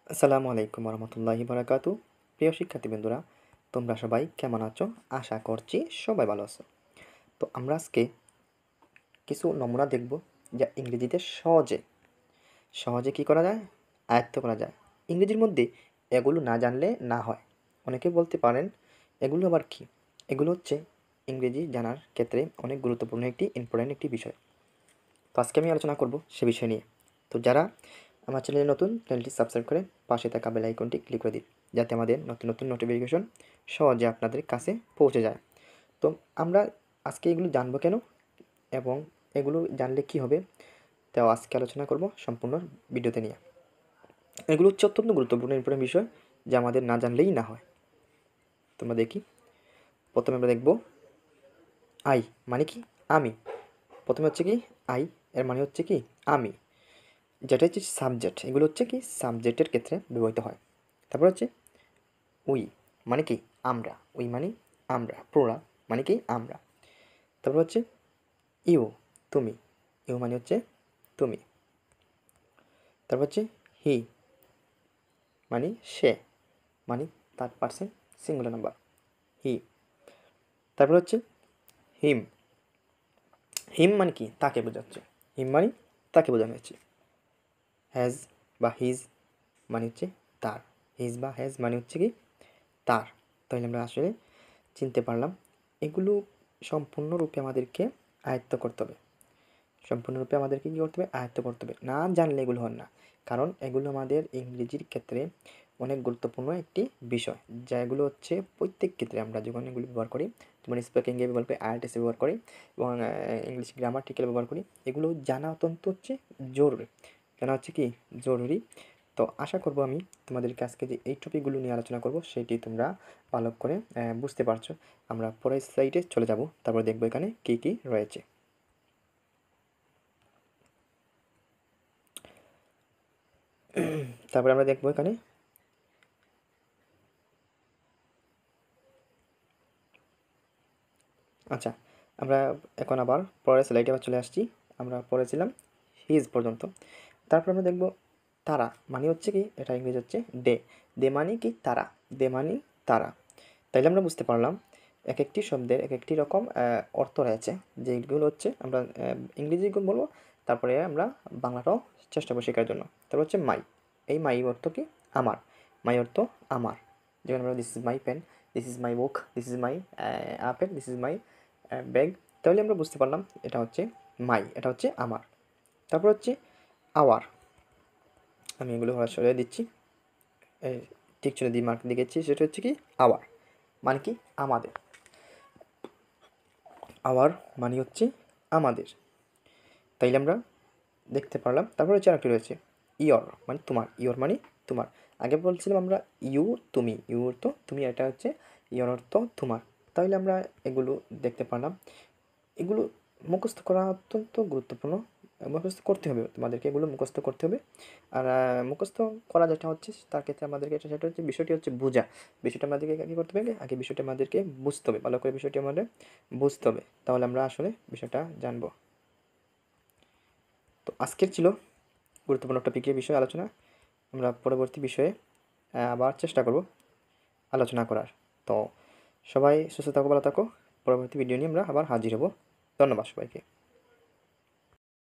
আসসালামু আলাইকুম রহমতুল্লাহি বারাকাতু। প্রিয় শিক্ষার্থীবৃন্দরা, তোমরা সবাই কেমন আছো? আশা করছি সবাই ভালো আছো। তো আমরা আজকে কিছু নমুনা দেখব যা ইংরেজিতে সহজে সহজে কী করা যায়, আয়ত্ত করা যায়। ইংরেজির মধ্যে এগুলো না জানলে না হয়। অনেকে বলতে পারেন এগুলো আবার কি? এগুলো হচ্ছে ইংরেজি জানার ক্ষেত্রে অনেক গুরুত্বপূর্ণ ইম্পর্ট্যান্ট একটি বিষয়। তো আজকে আমি আলোচনা করব সে বিষয় নিয়ে। তো যারা আমার চ্যানেলে নতুন, চ্যানেলটি সাবস্ক্রাইব করে পাশে থাকা বেল আইকনটি ক্লিক করে দিন, যাতে আমাদের নতুন নতুন নোটিফিকেশন সহজে আপনাদের কাছে পৌঁছে যায়। তো আমরা আজকে এগুলো জানবো কেন এবং এগুলো জানলে কি হবে, তাও আজকে আলোচনা করব সম্পূর্ণ ভিডিওতে নিয়ে। এগুলো হচ্ছে অত্যন্ত গুরুত্বপূর্ণ ইম্পর্টেন্ট বিষয়, যা আমাদের না জানলেই না হয়। তোমরা দেখি, প্রথমে আমরা দেখব আই মানে কি? আমি। প্রথমে হচ্ছে কি আই, এর মানে হচ্ছে কি আমি, যেটা হচ্ছে সাবজেক্ট। এগুলো হচ্ছে কি সাবজেক্টের ক্ষেত্রে ব্যবহৃত হয়। তারপর হচ্ছে উই মানে কি আমরা, উই মানে আমরা, প্লুরাল মানে কি আমরা। তারপর হচ্ছে ইউ তুমি, ইউ মানে হচ্ছে তুমি। তারপর হচ্ছে হি মানে সে, মানে third person singular number he. তারপর হচ্ছে হিম, হিম মানে কি তাকে বোঝাচ্ছে, হিম মানে তাকে বোঝানো হচ্ছে। হ্যাজ বা হিজ মানে হচ্ছে তার, হিজ বা হ্যাজ মানে হচ্ছে কি তার। তাহলে আমরা আসলে চিনতে পারলাম এগুলো সম্পূর্ণরূপে আমাদেরকে আয়ত্ত করতে হবে। সম্পূর্ণরূপে আমাদেরকে কী করতে হবে? আয়ত্ত করতে হবে। না জানলে এগুলো হয় না, কারণ এগুলো আমাদের ইংরেজির ক্ষেত্রে অনেক গুরুত্বপূর্ণ একটি বিষয়, যা এগুলো হচ্ছে প্রত্যেক ক্ষেত্রে আমরা যখন এগুলো ব্যবহার করি, যেমন স্পিকিংয়ে ব্যবহার করি, আইএলটিএসে ব্যবহার করি এবং ইংলিশ গ্রামাটিক্যালে ব্যবহার করি, এগুলো জানা অত্যন্ত হচ্ছে জরুরি। জানা হচ্ছে কি জরুরি। তো আশা করব আমি তোমাদেরকে আজকে যে এই টপিকগুলো নিয়ে আলোচনা করব সেটি তোমরা ভালো করে বুঝতে পারছো। আমরা পরের স্লাইডে চলে যাব, তারপর দেখবো এখানে কী কী রয়েছে। তারপরে আমরা দেখবো এখানে আচ্ছা, আমরা এখন আবার পরের স্লাইডে আবার চলে আসছি। আমরা পড়েছিলাম হিজ পর্যন্ত। তারপর আমরা দেখব তারা মানে হচ্ছে কি, এটা ইংরেজি হচ্ছে দে। দে মানে কি তারা, দে মানে তারা। তাইলে আমরা বুঝতে পারলাম এক একটি শব্দের এক একটি রকম অর্থ রয়েছে, যেগুলো হচ্ছে আমরা ইংরেজি বলবো, তারপরে আমরা বাংলাটাও চেষ্টা করবো শেখার জন্য। তারপর হচ্ছে মাই, এই মাই অর্থ কি আমার, মাই অর্থ আমার। যেমন আমরা this is my pen, this is my book, this is my apple, this is my bag. তাহলে আমরা বুঝতে পারলাম এটা হচ্ছে মাই, এটা হচ্ছে আমার। তারপর হচ্ছে আওয়ার, আমি এগুলো সরিয়ে দিচ্ছি, ঠিক চলে দিয়ে মার্ক দিয়েছি, সেটা হচ্ছে কি আওয়ার মানে কি আমাদের, আওয়ার মানে হচ্ছে আমাদের। তাইলে আমরা দেখতে পারলাম। তারপর হচ্ছে আরেকটি রয়েছে ইয়র মানে তোমার, ইয়র মানে তোমার। আগে বলছিলাম আমরা ইউ তুমি, ইউ অর্থ তুমি, এটা হচ্ছে ইয়র অর্থ তোমার। তাহলে আমরা এগুলো দেখতে পারলাম। এগুলো মুখস্থ করা অত্যন্ত গুরুত্বপূর্ণ, মুখস্থ করতে হবে তোমাদেরকে, এগুলো মুখস্থ করতে হবে। আর মুখস্থ করা যেটা হচ্ছে তার ক্ষেত্রে আমাদেরকে সেটা হচ্ছে বিষয়টি হচ্ছে বোঝা। বিষয়টা আমাদেরকে কী করতে হবে? আগে বিষয়টা আমাদেরকে বুঝতে হবে, ভালো করে বিষয়টি আমাদের বুঝতে হবে, তাহলে আমরা আসলে বিষয়টা জানবো। তো আজকের ছিল গুরুত্বপূর্ণ টপিকের বিষয়ে আলোচনা। আমরা পরবর্তী বিষয়ে আবার চেষ্টা করব আলোচনা করার। তো সবাই সুস্থ থাকো, ভালো থাকো। পরবর্তী ভিডিও নিয়ে আমরা আবার হাজির হব। ধন্যবাদ সবাইকে।